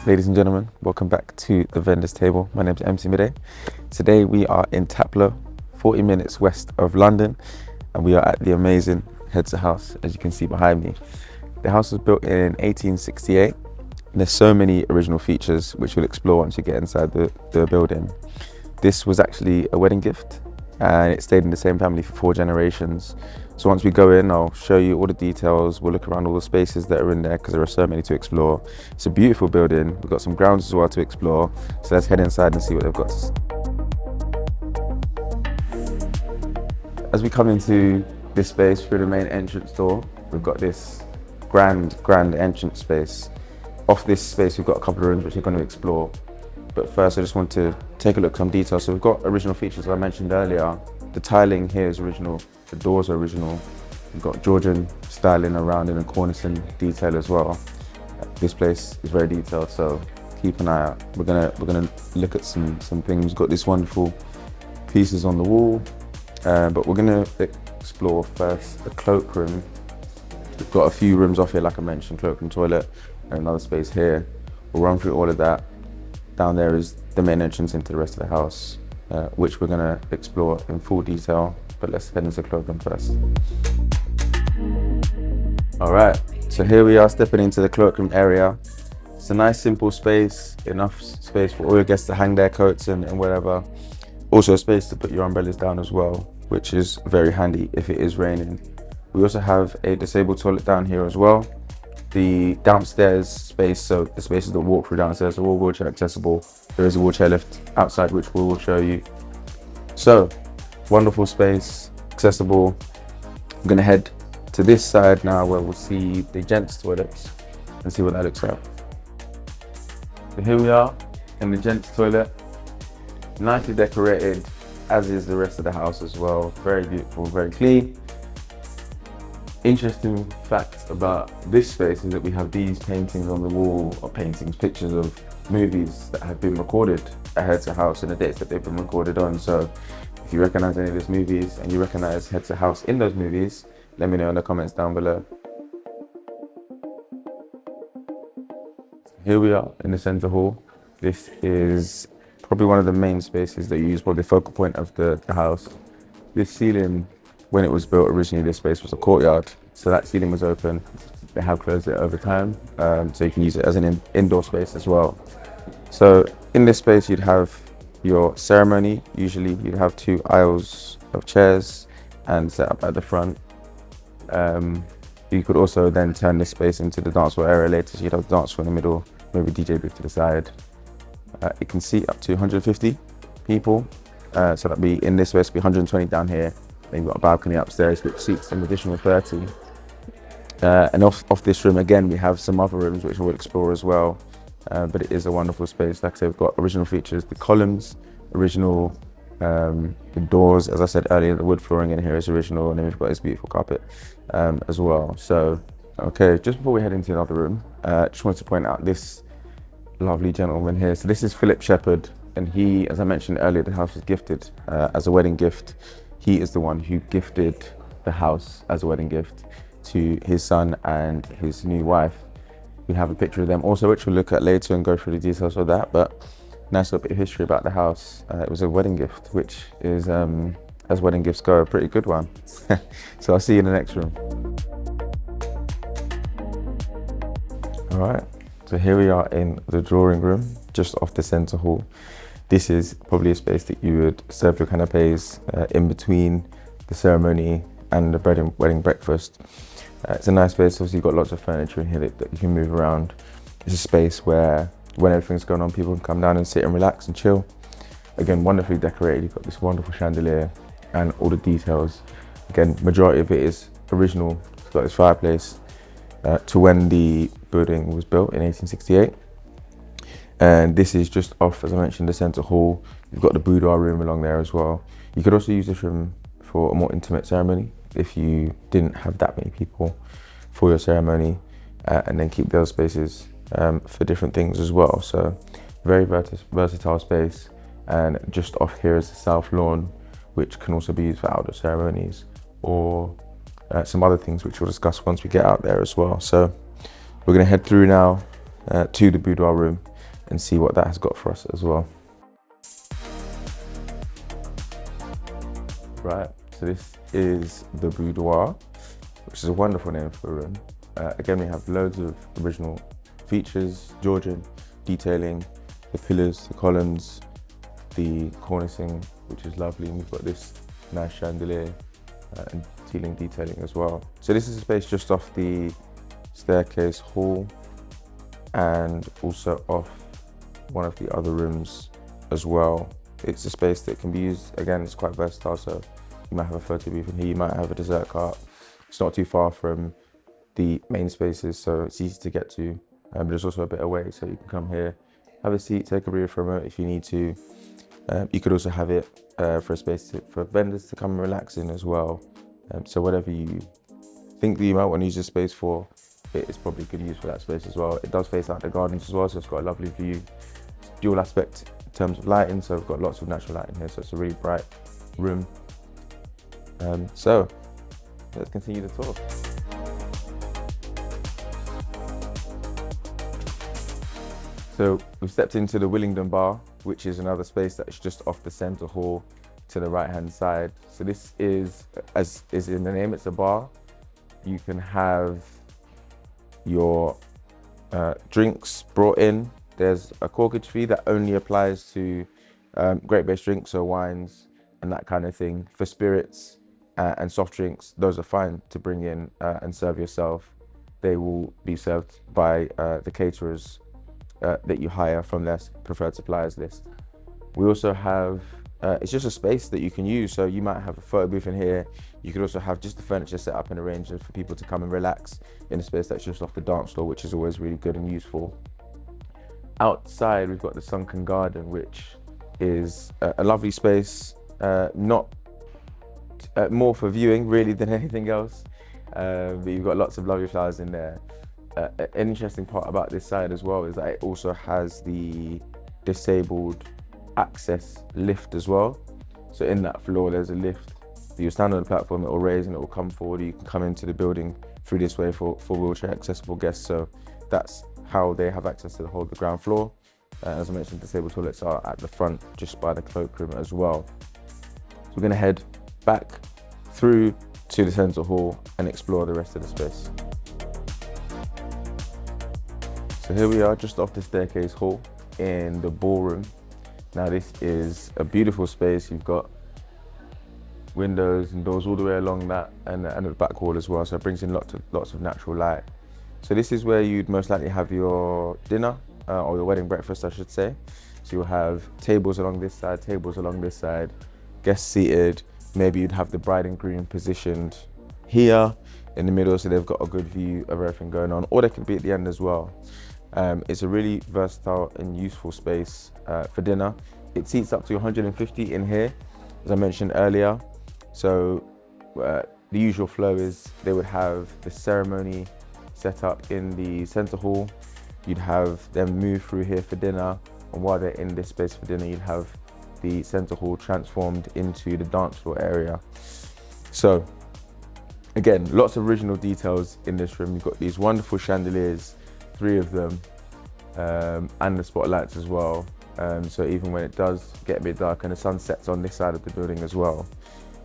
ladies and gentlemen, welcome back to the vendor's table. My name is MC Midday. Today we are in Taplow, 40 minutes west of London, and we are at the amazing Hedsor House, as you can see behind me. The house was built in 1868. There's so many original features which we'll explore once you get inside the building. This was actually a wedding gift, and it stayed in the same family for 4 generations. So once we go in, I'll show you all the details. We'll look around all the spaces that are in there because there are so many to explore. It's a beautiful building. We've got some grounds as well to explore. So let's head inside and see what they've got. As we come into this space through the main entrance door, we've got this grand entrance space. Off this space, we've got a couple of rooms which we're going to explore. But first, I just want to take a look at some details. So we've got original features, as I mentioned earlier. The tiling here is original, the doors are original. We've got Georgian styling around in a cornicing detail as well. This place is very detailed, so keep an eye out. We're gonna look at some things. We've got these wonderful pieces on the wall, but we're gonna explore first the cloakroom. We've got a few rooms off here, like I mentioned, cloakroom, toilet, and another space here. We'll run through all of that. Down there is the main entrance into the rest of the house, which we're gonna explore in full detail, but let's head into the cloakroom first. All right, so here we are stepping into the cloakroom area. It's a nice simple space, enough space for all your guests to hang their coats and whatever. Also a space to put your umbrellas down as well, which is very handy if it is raining. We also have a disabled toilet down here as well. The downstairs space, so the spaces that walk through downstairs are all wheelchair accessible. There is a wheelchair lift outside, which we will show you. So, wonderful space, accessible. I'm gonna head to this side now where we'll see the gents' toilets and see what that looks like. So here we are in the gents' toilet. Nicely decorated, as is the rest of the house as well. Very beautiful, very clean. Interesting fact about this space is that we have these paintings on the wall, or pictures of movies that have been recorded at Hedsor House and the dates that they've been recorded on. So if you recognize any of these movies and you recognize Hedsor House in those movies, let me know in the comments down below. Here we are in the center hall. This is probably one of the main spaces that you use, probably the focal point of the house. This ceiling, when it was built originally, this space was a courtyard, so that ceiling was open. They have closed it over time, so you can use it as an indoor space as well. So in this space, you'd have your ceremony. Usually you'd have 2 aisles of chairs and set up at the front. You could also then turn this space into the dance floor area later, so you'd have the dance floor in the middle, maybe DJ booth to the side. It can seat up to 150 people, so that'd be in this space, be 120 down here. Then you've got a balcony upstairs which seats an additional 30. And off this room, again, we have some other rooms which we'll explore as well. But it is a wonderful space. Like I said, we've got original features, the columns, original, the doors. As I said earlier, the wood flooring in here is original, and then we've got this beautiful carpet as well. So, okay, just before we head into another room, just wanted to point out this lovely gentleman here. So this is Philip Shepherd, and he, as I mentioned earlier, the house was gifted as a wedding gift. He is the one who gifted the house as a wedding gift to his son and his new wife. We have a picture of them also, which we'll look at later and go through the details of that, but nice little bit of history about the house. It was a wedding gift, which is, as wedding gifts go, a pretty good one. So I'll see you in the next room. All right, so here we are in the drawing room, just off the center hall. This is probably a space that you would serve your canapes in between the ceremony and the wedding breakfast. It's a nice space. Obviously, you've got lots of furniture in here that you can move around. It's a space where, when everything's going on, people can come down and sit and relax and chill. Again, wonderfully decorated. You've got this wonderful chandelier and all the details. Again, majority of it is original. It's got this fireplace to when the building was built in 1868. And this is just off, as I mentioned, the center hall. You've got the boudoir room along there as well. You could also use this room for a more intimate ceremony if you didn't have that many people for your ceremony, and then keep those spaces for different things as well. So very versatile space. And just off here is the south lawn, which can also be used for outdoor ceremonies or some other things which we'll discuss once we get out there as well. So we're going to head through now to the boudoir room. and see what that has got for us as well. Right, so this is the boudoir, which is a wonderful name for a room. Again, we have loads of original features, Georgian detailing, the pillars, the columns, the cornicing, which is lovely, and we've got this nice chandelier and ceiling detailing as well. So this is a space just off the staircase hall and also off one of the other rooms as well. It's a space that can be used, again, it's quite versatile, so you might have a photo booth in here, you might have a dessert cart. It's not too far from the main spaces, so it's easy to get to, but it's also a bit away, so you can come here, have a seat, take a breather from it if you need to. You could also have it for a space for vendors to come and relax in as well. So whatever you think that you might want to use this space for, it's probably good use for that space as well. It does face out the gardens as well, so it's got a lovely view. It's dual aspect in terms of lighting, so we've got lots of natural lighting here, so it's a really bright room. So let's continue the tour. So we've stepped into the Willingdon bar, which is another space that is just off the centre hall to the right-hand side. So this is, as is in the name, it's a bar. You can have your drinks brought in. There's a corkage fee that only applies to grape-based drinks, so wines and that kind of thing. For spirits and soft drinks, those are fine to bring in and serve yourself. They will be served by the caterers that you hire from their preferred suppliers list. We also have, it's just a space that you can use. So you might have a photo booth in here. You could also have just the furniture set up and arranged for people to come and relax in a space that's just off the dance floor, which is always really good and useful. Outside, we've got the sunken garden, which is a lovely space, not more for viewing really than anything else. But you've got lots of lovely flowers in there. An interesting part about this side as well is that it also has the disabled access lift as well. So in that floor, there's a lift. You stand on the platform, it will raise and it will come forward. You can come into the building through this way for wheelchair accessible guests. So that's how they have access to the whole of the ground floor. As I mentioned, disabled toilets are at the front, just by the cloakroom as well. So we're gonna head back through to the centre hall and explore the rest of the space. So here we are just off the staircase hall in the ballroom. Now this is a beautiful space. You've got windows and doors all the way along that and the back wall as well. So it brings in lots of natural light. So this is where you'd most likely have your dinner or your wedding breakfast, I should say. So you'll have tables along this side, tables along this side, guests seated. Maybe you'd have the bride and groom positioned here in the middle, so they've got a good view of everything going on, or they could be at the end as well. It's a really versatile and useful space for dinner. It seats up to 150 in here, as I mentioned earlier. So the usual flow is they would have the ceremony set up in the centre hall. You'd have them move through here for dinner, and while they're in this space for dinner, you'd have the centre hall transformed into the dance floor area. So again, lots of original details in this room. You've got these wonderful chandeliers, 3 of them, and the spotlights as well. So even when it does get a bit dark and the sun sets on this side of the building as well,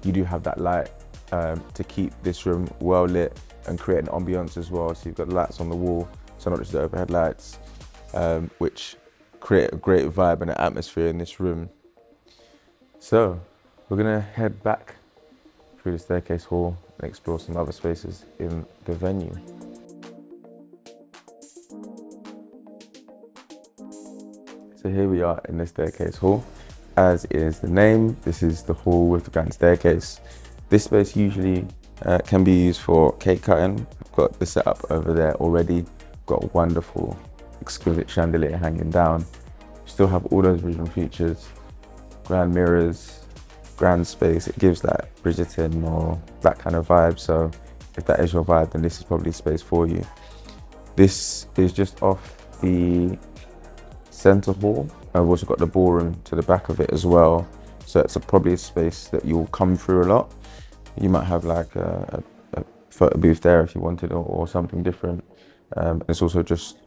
you do have that light to keep this room well lit and create an ambience as well. So you've got lights on the wall, so not just the overhead lights, which create a great vibe and an atmosphere in this room. So we're gonna head back through the staircase hall and explore some other spaces in the venue. So here we are in the staircase hall. As is the name, this is the hall with the grand staircase. This space usually can be used for cake cutting. I've got the setup over there already. Got a wonderful, exquisite chandelier hanging down. Still have all those original features, grand mirrors, grand space. It gives that Bridgerton or that kind of vibe. So if that is your vibe, then this is probably the space for you. This is just off the centre hall. I've also got the ballroom to the back of it as well. So it's probably a space that you'll come through a lot. You might have like a photo booth there if you wanted, or something different. It's also just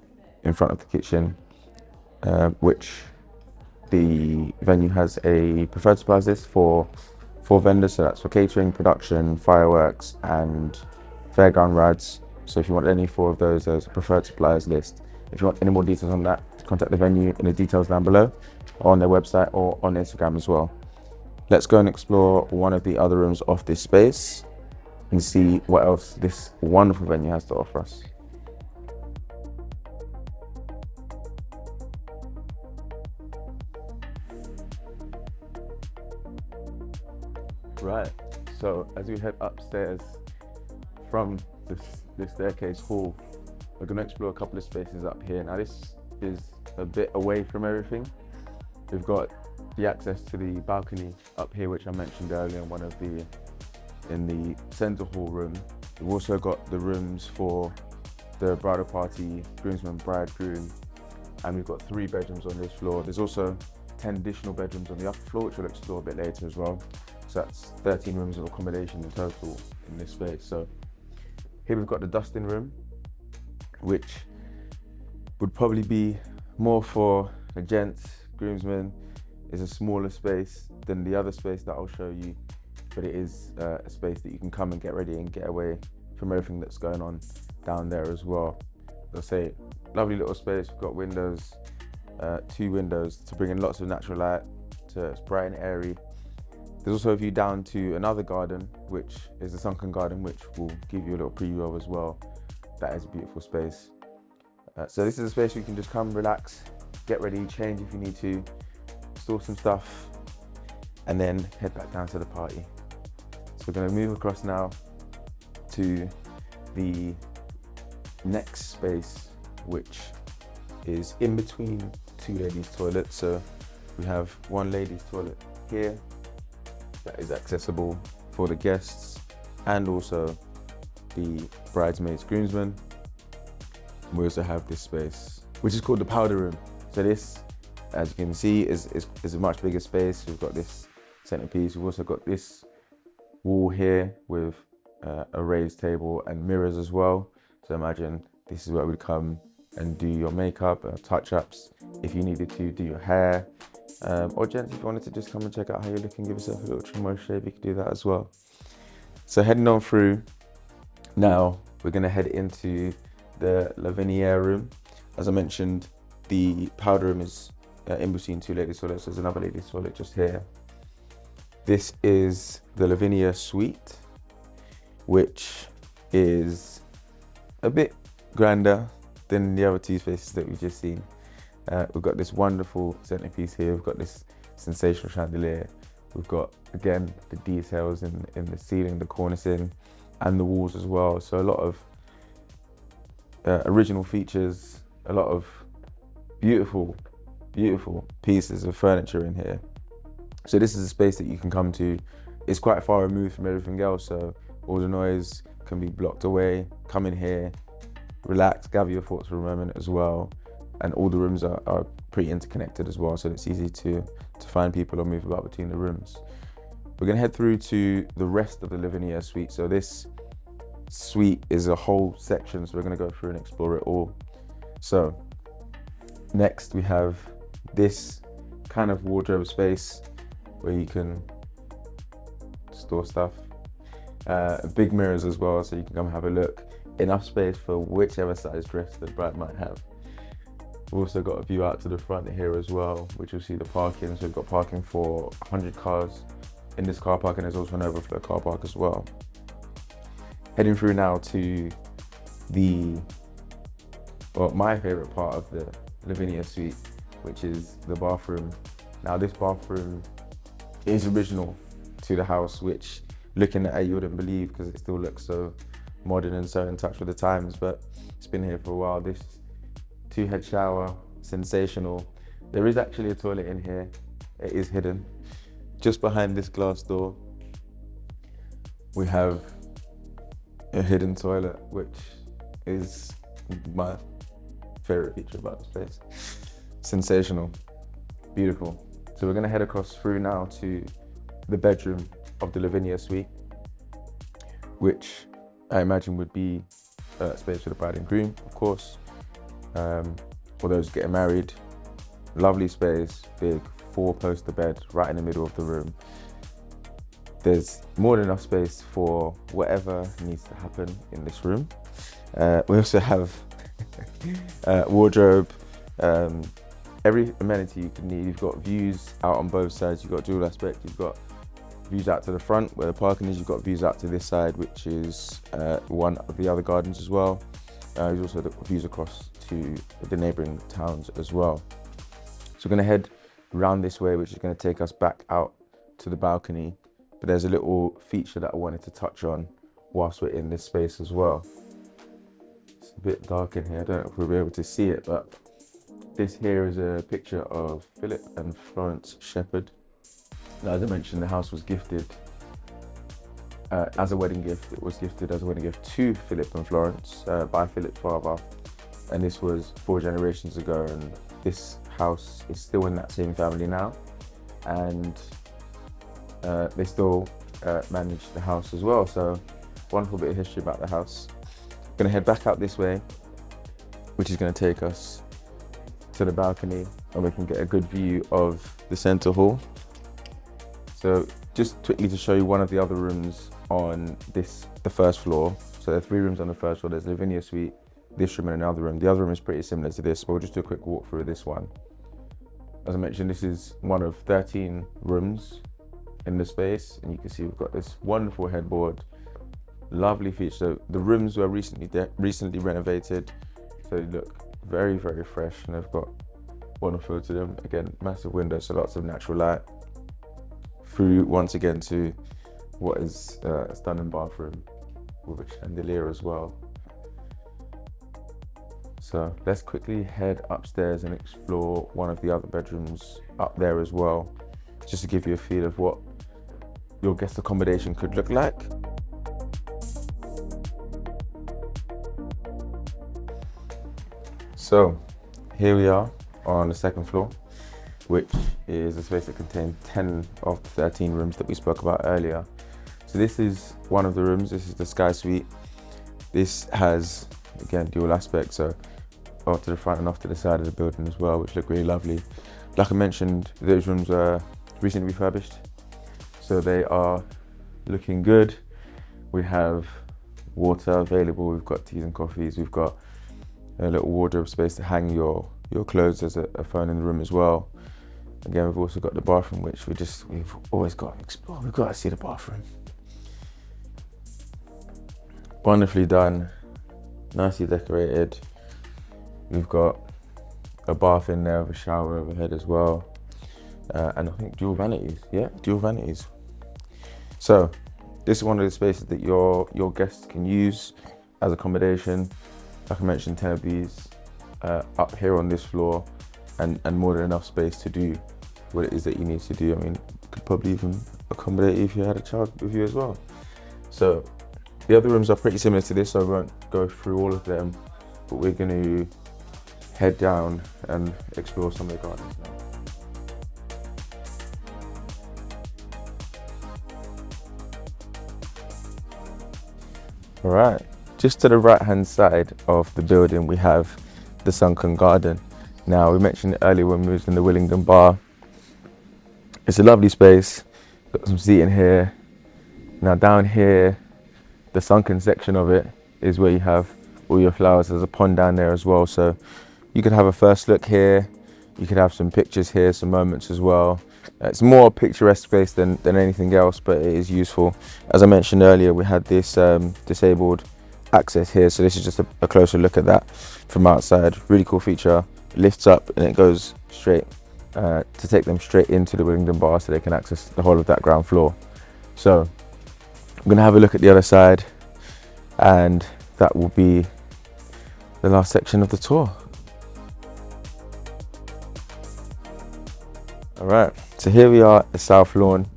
in front of the kitchen. which the venue has a preferred suppliers list for vendors. So that's for catering, production, fireworks, and fairground rides. So if you want any 4 of those, there's a preferred suppliers list. If you want any more details on that, contact the venue in the details down below, or on their website or on Instagram as well. Let's go and explore one of the other rooms of this space and see what else this wonderful venue has to offer us. Right, so as we head upstairs from this staircase hall, we're going to explore a couple of spaces up here. Now this is a bit away from everything. We've got the access to the balcony up here, which I mentioned earlier in the centre hall room. We've also got the rooms for the bridal party, groomsmen, bridegroom, and we've got 3 bedrooms on this floor. There's also 10 additional bedrooms on the upper floor, which we'll explore a bit later as well. So that's 13 rooms of accommodation in total in this space. So here we've got the dusting room, which would probably be more for the gents, groomsmen. Is a smaller space than the other space that I'll show you, but it is a space that you can come and get ready and get away from everything that's going on down there as well. I'll say, lovely little space. We've got windows, 2 windows to bring in lots of natural light, so it's bright and airy. There's also a view down to another garden, which is the sunken garden, which we'll give you a little preview of as well. That is a beautiful space. So this is a space where you can just come, relax, get ready, change if you need to, store some stuff, and then head back down to the party. So we're going to move across now to the next space, which is in between 2 ladies' toilets. So we have one ladies' toilet here that is accessible for the guests and also the bridesmaids, groomsmen. We also have this space, which is called the powder room. So this, as you can see, is a much bigger space. We've got this centerpiece. We've also got this wall here with a raised table and mirrors as well. So imagine this is where we'd come and do your makeup, touch-ups, if you needed to do your hair, or gents, if you wanted to just come and check out how you're looking, give yourself a little trim or shave, you could do that as well. So heading on through, now we're going to head into the Lavinia room. As I mentioned, the powder room is in between 2 ladies' toilets. There's another ladies' toilet just here. This is the Lavinia suite, which is a bit grander than the other 2 spaces that we've just seen. We've got this wonderful centerpiece here. We've got this sensational chandelier. We've got, again, the details in the ceiling, the cornicing, and the walls as well. So a lot of original features, a lot of beautiful pieces of furniture in here. So this is a space that you can come to. It's quite far removed from everything else, so all the noise can be blocked away. Come in here, relax, gather your thoughts for a moment as well. And all the rooms are pretty interconnected as well, so it's easy to find people or move about between the rooms. We're gonna head through to the rest of the Lavinia suite. So this suite is a whole section, so we're going to go through and explore it all. So next we have this kind of wardrobe space where you can store stuff, big mirrors as well, so you can come have a look. Enough space for whichever size dress the bride might have. We've also got a view out to the front here as well, which you'll see the parking. So we've got parking for 100 cars in this car park, and there's also an overflow car park as well. Heading through now to my favorite part of the Lavinia suite, which is the bathroom. Now this bathroom is original to the house, which looking at it you wouldn't believe because it still looks so modern and so in touch with the times, but it's been here for a while. This 2-head shower, sensational. There is actually a toilet in here. It is hidden. Just behind this glass door, we have a hidden toilet, which is my favorite feature about this place. Sensational, beautiful. So we're gonna head across through now to the bedroom of the Lavinia suite, which I imagine would be a space for the bride and groom, of course, for those getting married, Lovely space, big 4-poster bed right in the middle of the room. There's more than enough space for whatever needs to happen in this room. We also have wardrobe, every amenity you can need. You've got views out on both sides. You've got dual aspect. You've got views out to the front where the parking is. You've got views out to this side, which is one of the other gardens as well. There's also the views across to the neighbouring towns as well. So we're going to head around this way, which is going to take us back out to the balcony. But there's a little feature that I wanted to touch on whilst we're in this space as well. It's a bit dark in here. I don't know if we'll be able to see it, but this here is a picture of Philip and Florence Shepherd. Now, as I mentioned, the house was gifted as a wedding gift. It was gifted as a wedding gift to Philip and Florence by Philip's father. And this was 4 generations ago. And this house is still in that same family now. And they still manage the house as well. So wonderful bit of history about the house. I'm gonna head back out this way, which is gonna take us to the balcony, and we can get a good view of the center hall. So just quickly to show you one of the other rooms on the first floor. So there are 3 rooms on the first floor. There's Lavinia suite, this room and another room. The other room is pretty similar to this, but we'll just do a quick walk through this one. As I mentioned, this is one of 13 rooms in the space, and you can see we've got this wonderful headboard, lovely feature. So the rooms were recently renovated, so they look very, very fresh, and they've got wonderful to them. Again, massive windows, so lots of natural light through once again to what is a stunning bathroom with a chandelier as well. So let's quickly head upstairs and explore one of the other bedrooms up there as well, just to give you a feel of what your guest accommodation could look like. So here we are on the second floor, which is a space that contains 10 of the 13 rooms that we spoke about earlier. So this is one of the rooms. This is the Sky Suite. This has, again, dual aspect, so off to the front and off to the side of the building as well, which look really lovely. Like I mentioned, those rooms were recently refurbished, so they are looking good. We have water available, we've got teas and coffees, we've got a little wardrobe space to hang your clothes. There's a phone in the room as well. Again, we've also got the bathroom, which we've always got to explore. We've got to see the bathroom. Wonderfully done, nicely decorated. We've got a bath in there with a shower overhead as well. And I think dual vanities, yeah, dual vanities. So this is one of the spaces that your guests can use as accommodation. Like I mentioned, 10 of these up here on this floor, and more than enough space to do what it is that you need to do. I mean, you could probably even accommodate if you had a child with you as well. So the other rooms are pretty similar to this, so I won't go through all of them, but we're going to head down and explore some of the gardens now. All right, just to the right-hand side of the building, we have the sunken garden. Now, we mentioned earlier when we was in the Willingdon bar. It's a lovely space, got some seating here. Now down here, the sunken section of it is where you have all your flowers. There's a pond down there as well, so you could have a first look here. You could have some pictures here, some moments as well. It's more a picturesque space than anything else, but it is useful. As I mentioned earlier, we had this disabled access here, so this is just a closer look at that from outside. Really cool feature. It lifts up and it goes straight to take them straight into the Willingdon bar, so they can access the whole of that ground floor. So I'm going to have a look at the other side, and that will be the last section of the tour. All right, so here we are at the South Lawn,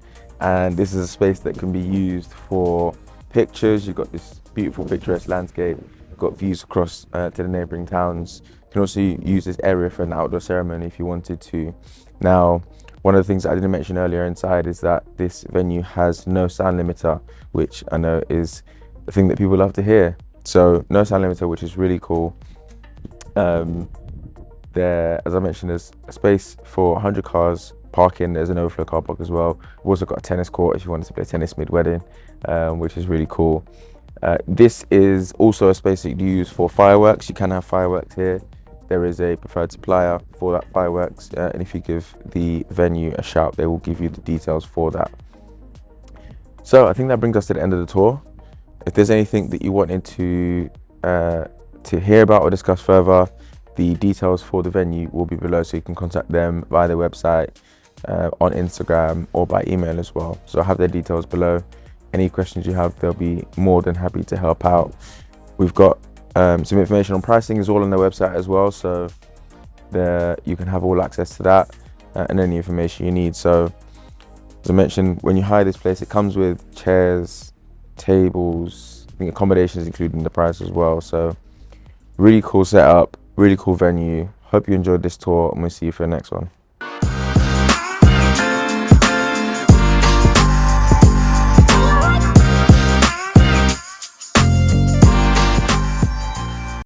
and this is a space that can be used for pictures. You've got this beautiful picturesque landscape. You've got views across to the neighbouring towns. You can also use this area for an outdoor ceremony if you wanted to. Now, one of the things that I didn't mention earlier inside is that this venue has no sound limiter, which I know is the thing that people love to hear. So no sound limiter, which is really cool. There, as I mentioned, there's a space for 100 cars parking. There's an overflow car park as well. We've also got a tennis court if you wanted to play tennis mid-wedding, which is really cool. This is also a space that you use for fireworks. You can have fireworks here. There is a preferred supplier for that fireworks, and if you give the venue a shout, they will give you the details for that. So I think that brings us to the end of the tour. If there's anything that you wanted to hear about or discuss further, the details for the venue will be below, so you can contact them via their website, on Instagram, or by email as well. So I have their details below. Any questions you have, they'll be more than happy to help out. We've got some information on pricing is all on their website as well, so there you can have all access to that and any information you need. So as I mentioned, when you hire this place, it comes with chairs, tables. I think accommodation is included in the price as well. So really cool setup, really cool venue. Hope you enjoyed this tour, and we'll see you for the next one.